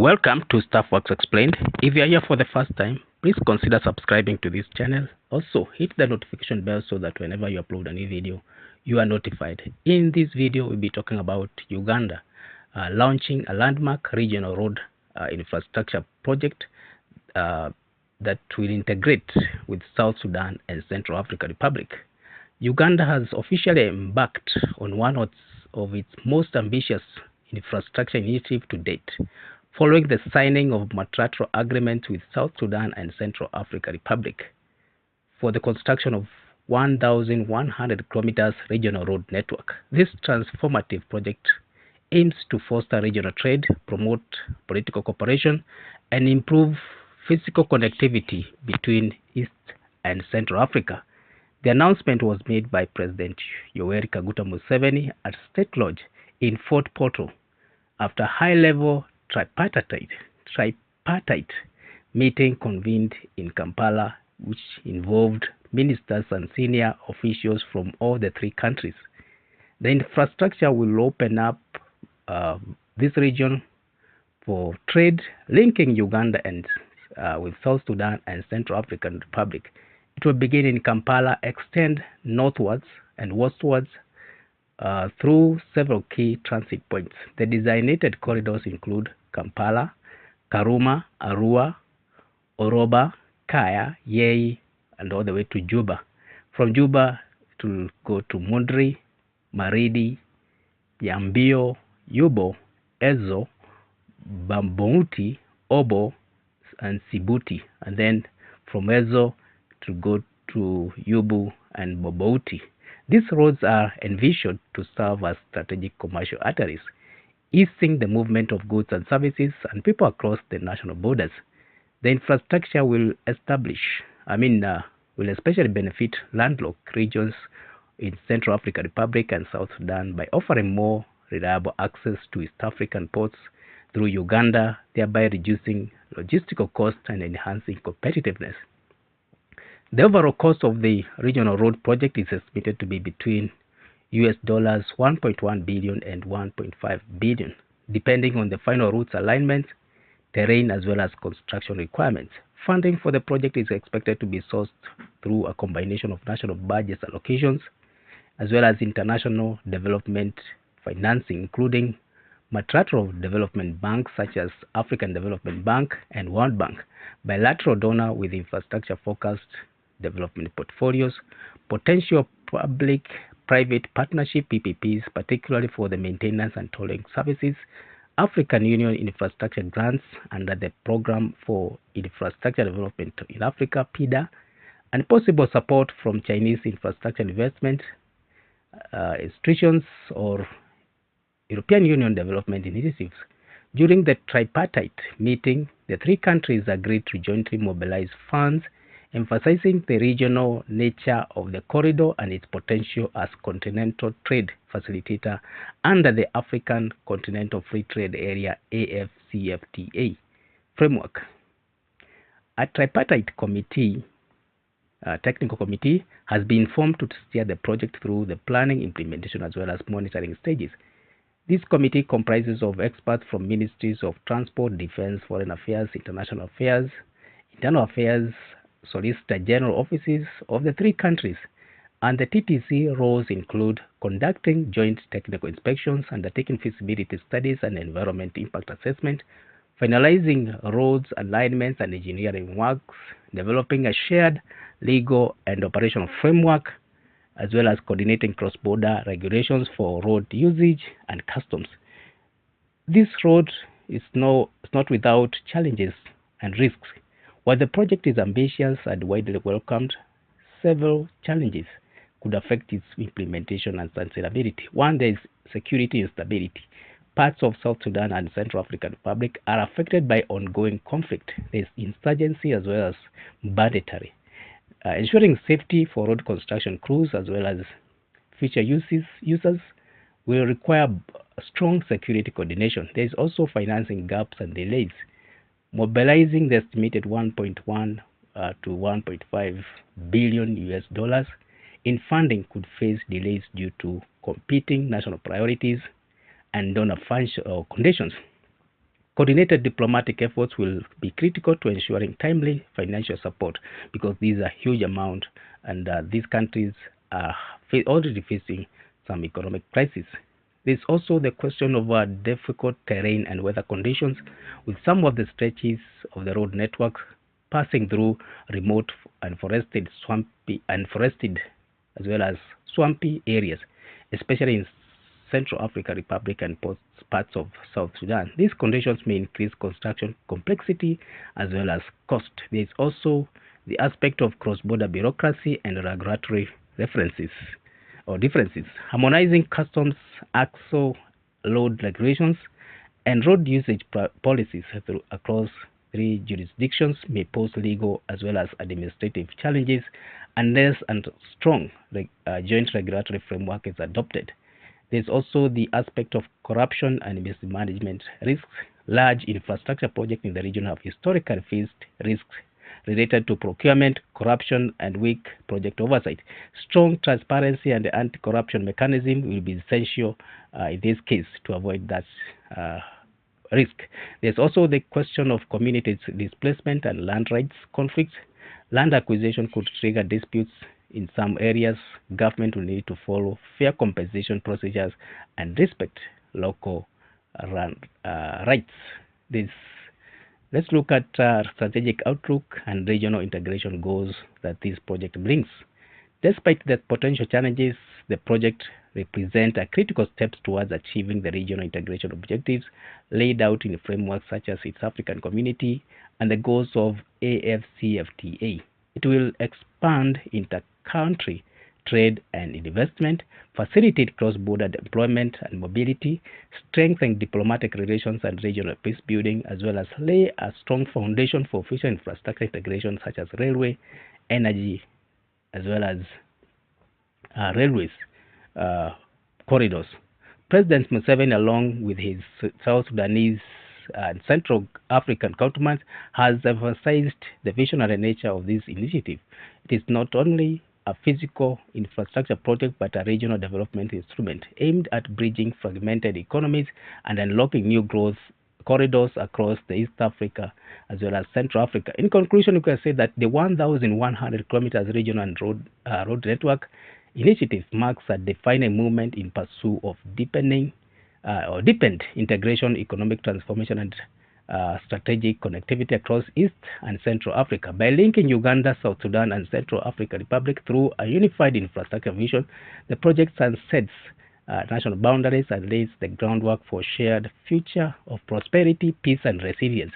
Welcome to Staffworks Explained. If you are here for the first time, please consider subscribing to this channel. Also, hit the notification bell so that whenever you upload a new video, you are notified. In this video, we'll be talking about Uganda launching a landmark regional road infrastructure project that will integrate with South Sudan and Central African Republic. Uganda has officially embarked on one of its most ambitious infrastructure initiatives to date, following the signing of bilateral agreements with South Sudan and Central African Republic for the construction of 1,100 kilometers regional road network. This transformative project aims to foster regional trade, promote political cooperation, and improve physical connectivity between East and Central Africa. The announcement was made by President Yoweri Museveni at State Lodge in Fort Portal after a high-level tripartite meeting convened in Kampala, which involved ministers and senior officials from all the three countries. The infrastructure will open up this region for trade, linking Uganda and with South Sudan and Central African Republic. It will begin in Kampala, extend northwards and westwards through several key transit points. The designated corridors include Kampala, Karuma, Arua, Oroba, Kaya, Yei, and all the way to Juba. From Juba to go to Mundri, Maridi, Yambio, Yubo, Ezo, Bambouti, Obo, and Sibuti, and then from Ezo to go to Yubu and Bobouti. These roads are envisioned to serve as strategic commercial arteries, easing the movement of goods and services and people across the national borders. The infrastructure will especially benefit landlocked regions in Central African Republic and South Sudan by offering more reliable access to East African ports through Uganda, thereby reducing logistical costs and enhancing competitiveness. The overall cost of the regional road project is estimated to be between $1.1 billion and $1.5 billion, depending on the final routes alignment, terrain, as well as construction requirements. Funding for the project is expected to be sourced through a combination of national budget allocations, as well as international development financing, including multilateral development banks such as African Development Bank and World Bank, bilateral donor with infrastructure-focused development portfolios, potential public-private partnership PPPs, particularly for the maintenance and tolling services, African Union infrastructure grants under the Program for Infrastructure Development in Africa, PIDA, and possible support from Chinese infrastructure investment institutions or European Union development initiatives. During the tripartite meeting, the three countries agreed to jointly mobilize funds, emphasizing the regional nature of the corridor and its potential as continental trade facilitator under the African Continental Free Trade Area AfCFTA framework. A tripartite technical committee has been formed to steer the project through the planning, implementation, as well as monitoring stages. This committee comprises of experts from ministries of transport, defense, foreign affairs, international affairs, internal affairs, solicitor general offices of the three countries, and the TTC roles include conducting joint technical inspections, undertaking feasibility studies and environment impact assessment, finalizing roads alignments and engineering works, developing a shared legal and operational framework, as well as coordinating cross-border regulations for road usage and customs. This road is not without challenges and risks. While the project is ambitious and widely welcomed, several challenges could affect its implementation and sustainability. One, there is security instability. Parts of South Sudan and Central African Republic are affected by ongoing conflict. There is insurgency as well as banditry. Ensuring safety for road construction crews as well as future users will require strong security coordination. There is also financing gaps and delays. Mobilizing the estimated 1.1 to 1.5 billion US in funding could face delays due to competing national priorities and donor conditions. Coordinated diplomatic efforts will be critical to ensuring timely financial support, because these are huge amount, and these countries are already facing some economic crisis. There's also the question of difficult terrain and weather conditions, with some of the stretches of the road network passing through remote and forested, as well as swampy areas, especially in Central African Republic and parts of South Sudan. These conditions may increase construction complexity as well as cost. There is also the aspect of cross-border bureaucracy and regulatory differences. Harmonizing customs, axle load regulations, and road usage policies across 3 jurisdictions may pose legal as well as administrative challenges unless a strong joint regulatory framework is adopted. There's also the aspect of corruption and mismanagement risks. Large infrastructure projects in the region have historically faced risks related to procurement, corruption, and weak project oversight. Strong transparency and anti-corruption mechanism will be essential in this case to avoid that risk. There's also the question of community displacement and land rights conflicts. Land acquisition could trigger disputes. In some areas, government will need to follow fair compensation and respect local rights. Let's look at strategic outlook and regional integration goals that this project brings. Despite the potential challenges, the project represents a critical steps towards achieving the regional integration objectives laid out in frameworks such as East African Community and the goals of AFCFTA. It will expand inter-country trade and investment, facilitate cross-border deployment and mobility, strengthen diplomatic relations and regional peace building, as well as lay a strong foundation for future infrastructure integration such as railway, energy, as well as railways corridors. President Museveni, along with his South Sudanese and Central African counterparts, has emphasized the visionary nature of this initiative. It is not only a physical infrastructure project but a regional development instrument aimed at bridging fragmented economies and unlocking new growth corridors across the East Africa as well as Central Africa. In conclusion, we can say that the 1,100 kilometers regional and road network initiative marks a defining movement in pursuit of deepened integration, economic transformation, and strategic connectivity across East and Central Africa. By linking Uganda, South Sudan, and Central African Republic through a unified infrastructure vision, the project transcends national boundaries and lays the groundwork for shared future of prosperity, peace, and resilience.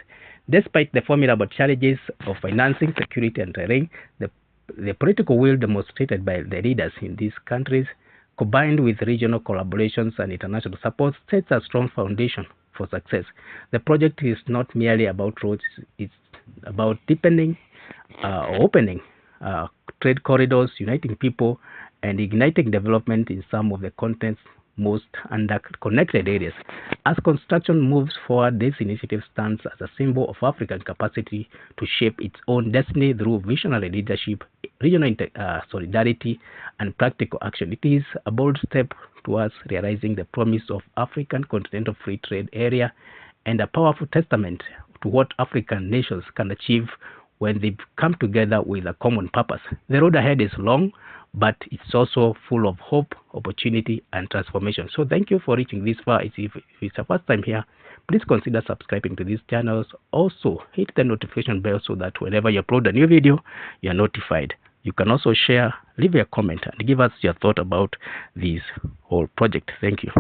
Despite the formidable challenges of financing, security, and terrain, the political will demonstrated by the leaders in these countries, combined with regional collaborations and international support, sets a strong foundation for success. The project is not merely about roads, it's about deepening or opening trade corridors, uniting people, and igniting development in some of the continent's most underconnected areas. As construction moves forward, this initiative stands as a symbol of African capacity to shape its own destiny through visionary leadership, regional solidarity, and practical action. It is a bold step towards realizing the promise of African continental free trade area and a powerful testament to what African nations can achieve when they come together with a common purpose. The road ahead is long, but it's also full of hope, opportunity, and transformation. So thank you for reaching this far. If it's your first time here, please consider subscribing to these channels. Also, hit the notification bell so that whenever you upload a new video, you're notified. You can also share, leave a comment, and give us your thought about this whole project. Thank you.